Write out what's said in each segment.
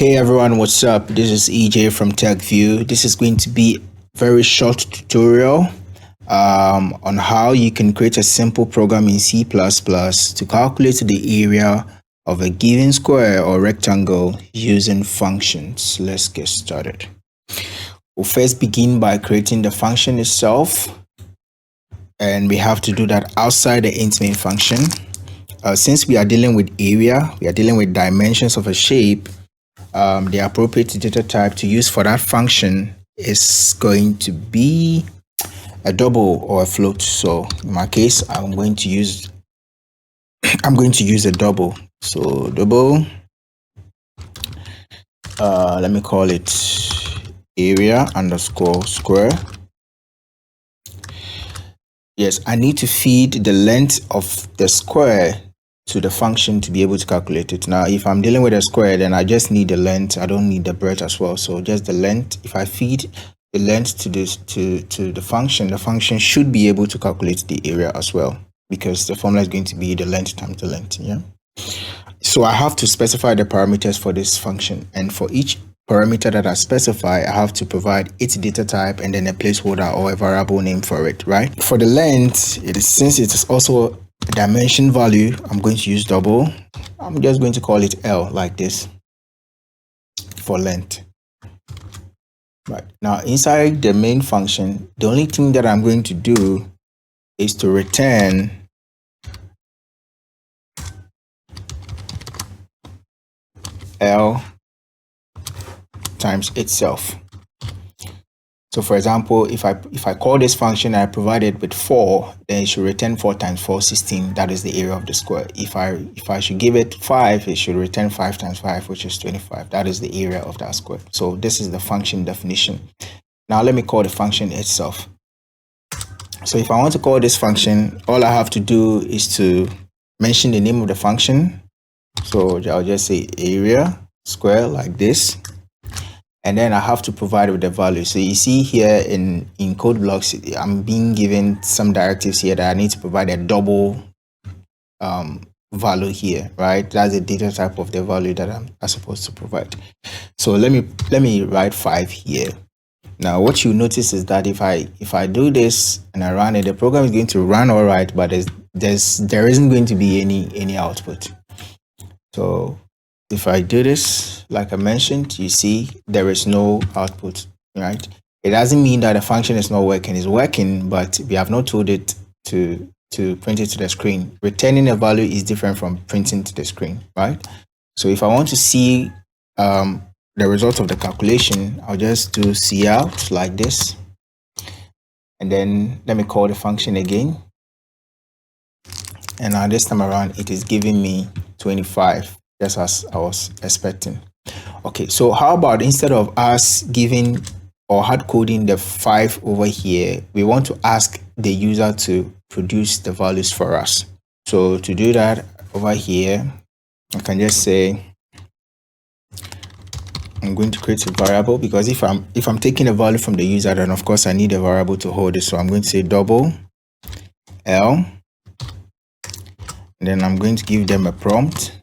Hey everyone, what's up? This is EJ from Tek-View. This is going to be a very short tutorial on how you can create a simple program in C++ to calculate the area of a given square or rectangle using functions. Let's get started. We'll first begin by creating the function itself, and we have to do that outside the int main function. Since we are dealing with area, we are dealing with dimensions of a shape, the appropriate data type to use for that function is going to be a double or a float. So in my case, I'm going to use a double. So double, let me call it area underscore square. Yes, I need to feed the length of the square to the function to be able to calculate it. Now, if I'm dealing with a square, then I just need the length. I don't need the breadth as well. So just the length. If I feed the length to this to the function should be able to calculate the area as well, because the formula is going to be the length times the length. Yeah. So I have to specify the parameters for this function, and for each parameter that I specify, I have to provide its data type and then a placeholder or a variable name for it, right? For the length, since it is also a dimension value, I'm going to use double. I'm just going to call it L like this for length. Right. Now inside the main function, the only thing that I'm going to do is to return L times itself. So for example, if I call this function and I provide it with 4, then it should return 4 times 4, 16. That is the area of the square. If I should give it 5, it should return 5 times 5, which is 25. That is the area of that square. So this is the function definition. Now let me call the function itself. So if I want to call this function, all I have to do is to mention the name of the function. So I'll just say area square like this. And then I have to provide with the value. So you see here in code blocks, I'm being given some directives here that I need to provide a double value here, right? That's the data type of the value that I'm supposed to provide. So let me write 5 here. Now what you notice is that if I do this and I run it, the program is going to run all right, but there isn't going to be any output. So if I do this, like I mentioned, you see there is no output, right? It doesn't mean that the function is not working. It's working, but we have not told it to print it to the screen. Returning a value is different from printing to the screen, right? So if I want to see the result of the calculation, I'll just do cout like this. And then let me call the function again. And now this time around, it is giving me 25. Just as I was expecting. Okay, so how about instead of us giving or hard coding the 5 over here, we want to ask the user to produce the values for us. So to do that over here, I can just say I'm going to create a variable, because if I'm taking a value from the user, then of course I need a variable to hold it. So I'm going to say double L, and then I'm going to give them a prompt.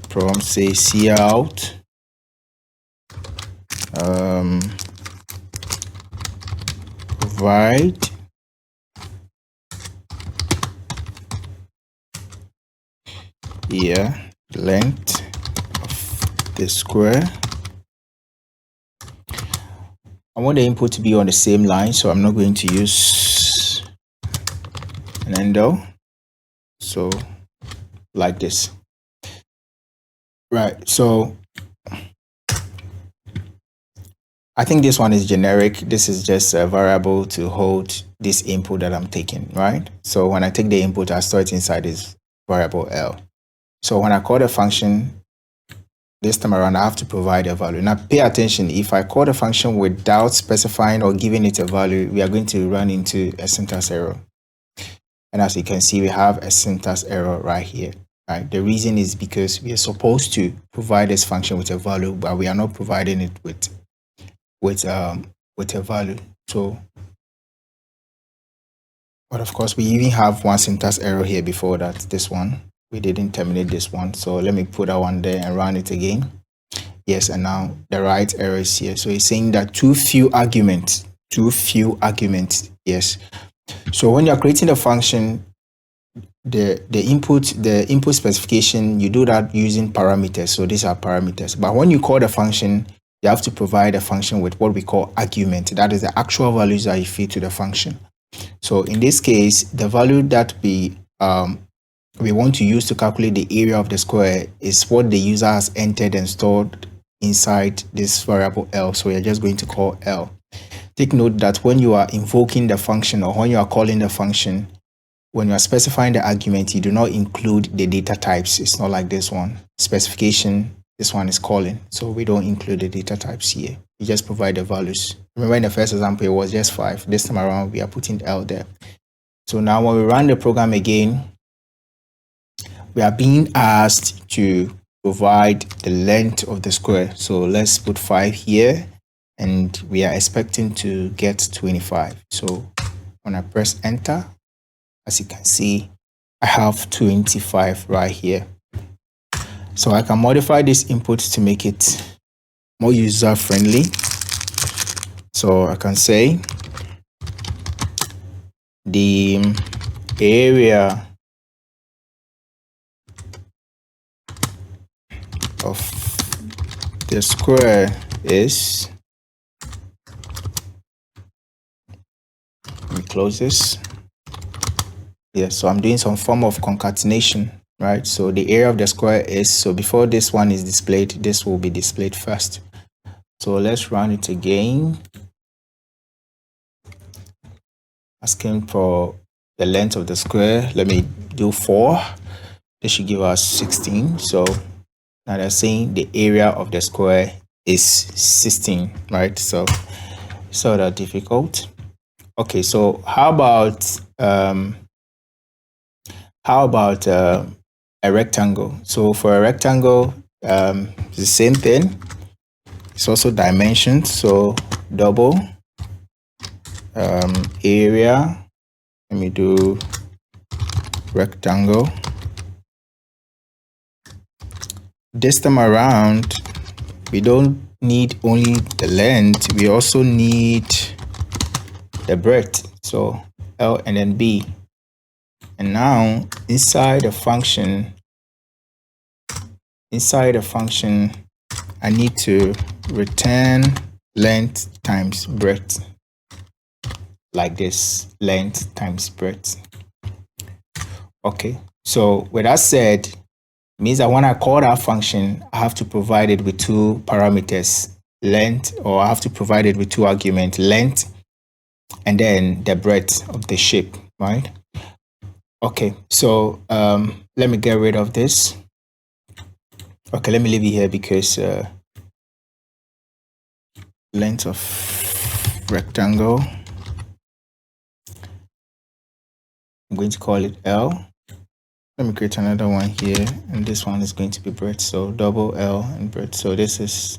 Prompt say cout provide here length of the square. I want the input to be on the same line, so I'm not going to use an endo. So like this. Right, so I think this one is generic. This is just a variable to hold this input that I'm taking, right? So when I take the input, I store it inside this variable L. So when I call the function, this time around, I have to provide a value. Now pay attention, if I call the function without specifying or giving it a value, we are going to run into a syntax error. And as you can see, we have a syntax error right here. Right. The reason is because we are supposed to provide this function with a value, but we are not providing it with a value. So, but of course, we even have one syntax error here before that. This one. we didn't terminate this one, so let me put that one there and run it again. Yes, and now the right error is here. So it's saying that too few arguments. Yes. So when you're creating the function, the input specification, you do that using parameters. So these are parameters. But when you call the function, you have to provide a function with what we call argument. That is the actual values that you feed to the function. So in this case, the value that we want to use to calculate the area of the square is what the user has entered and stored inside this variable L. So we're just going to call L. Take note that when you are invoking the function or when you are calling the function, when you are specifying the argument, you do not include the data types. It's not like this one. Specification, this one is calling. So we don't include the data types here. We just provide the values. Remember in the first example, it was just 5. This time around, we are putting L there. So now when we run the program again, we are being asked to provide the length of the square. So let's put 5 here, and we are expecting to get 25. So when I press enter, as you can see, I have 25 right here. So I can modify this input to make it more user friendly. So I can say the area of the square is, let me close this. Yeah, so I'm doing some form of concatenation, right? So the area of the square is, so before this one is displayed, this will be displayed first. So let's run it again. Asking for the length of the square. Let me do 4. This should give us 16. So now they're saying the area of the square is 16, right? So it's not that difficult. Okay, so how about a rectangle? So for a rectangle, it's the same thing. It's also dimensions. So double area. Let me do rectangle. This time around, we don't need only the length, we also need the breadth. So L and then B. And now inside the function, I need to return length times breadth, like this, length times breadth. Okay, so with that said, means that when I call that function, I have to provide it with 2 parameters, length, or I have to provide it with 2 arguments, length, and then the breadth of the shape, right? Okay, so let me get rid of this. Okay, let me leave it here because length of rectangle, I'm going to call it L. Let me create another one here, and this one is going to be breadth. So double L and breadth. So this is,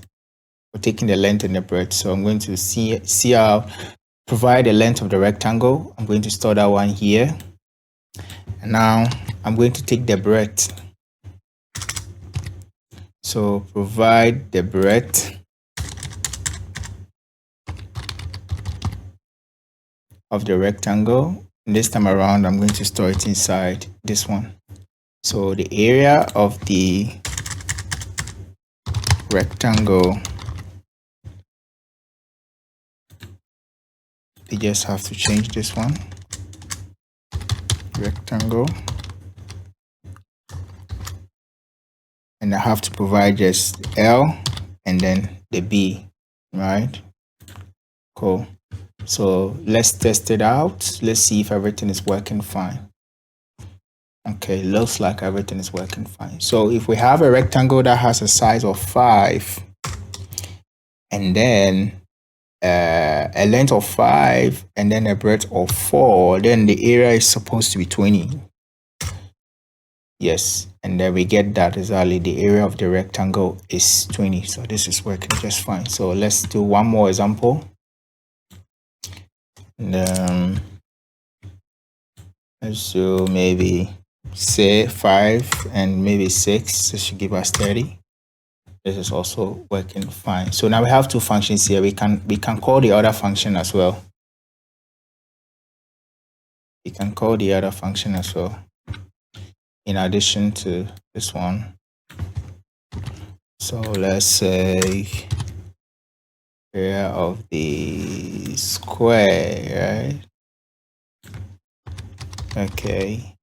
we're taking the length and the breadth. So I'm going to see how provide the length of the rectangle. I'm going to store that one here. And now I'm going to take the breadth. So provide the breadth of the rectangle. And this time around, I'm going to store it inside this one. So the area of the rectangle, we just have to change this one, rectangle, and I have to provide just L and then the B, right? Cool. So let's test it out. Let's see if everything is working fine. Okay, looks like everything is working fine. So if we have a rectangle that has a size of 5 and then a length of 5 and then a breadth of 4, then the area is supposed to be 20. Yes, and then we get that exactly, the area of the rectangle is 20. So this is working just fine. So let's do one more example. And let's do maybe say 5 and maybe 6, this should give us 30. This is also working fine. So now we have two functions here. We can call the other function as well. We can call the other function as well, in addition to this one. So let's say area of the square, right? Okay.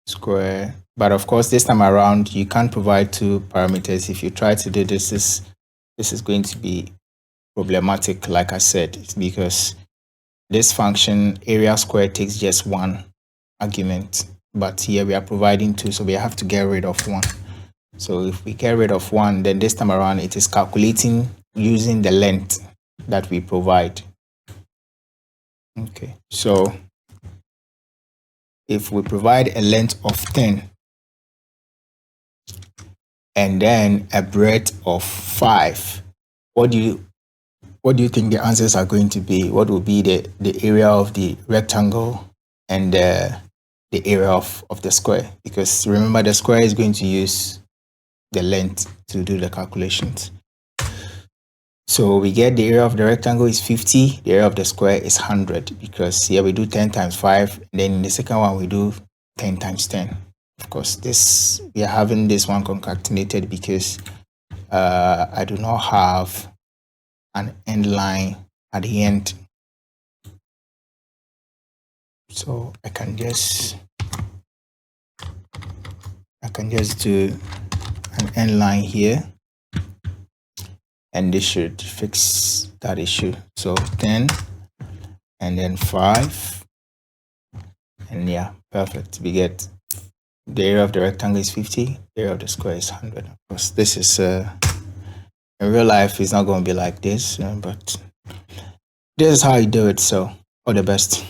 Square. But of course, this time around, you can't provide two parameters. If you try to do this, this is going to be problematic, like I said, because this function area square takes just one argument, but here we are providing two, so we have to get rid of one. So if we get rid of one, then this time around it is calculating using the length that we provide. Okay, so if we provide a length of 10 and then a breadth of 5, what do you think the answers are going to be? What will be the area of the rectangle and the area of the square? Because remember, the square is going to use the length to do the calculations. So we get the area of the rectangle is 50, the area of the square is 100, because here we do 10 times 5, and then in the second one we do 10 times 10. Of course, this we are having this one concatenated because I do not have an end line at the end. So I can just do an end line here, and this should fix that issue. So 10 and then 5, and yeah, perfect. We get the area of the rectangle is 50, the area of the square is 100. Of course, this is in real life it's not going to be like this, but this is how you do it. So all the best.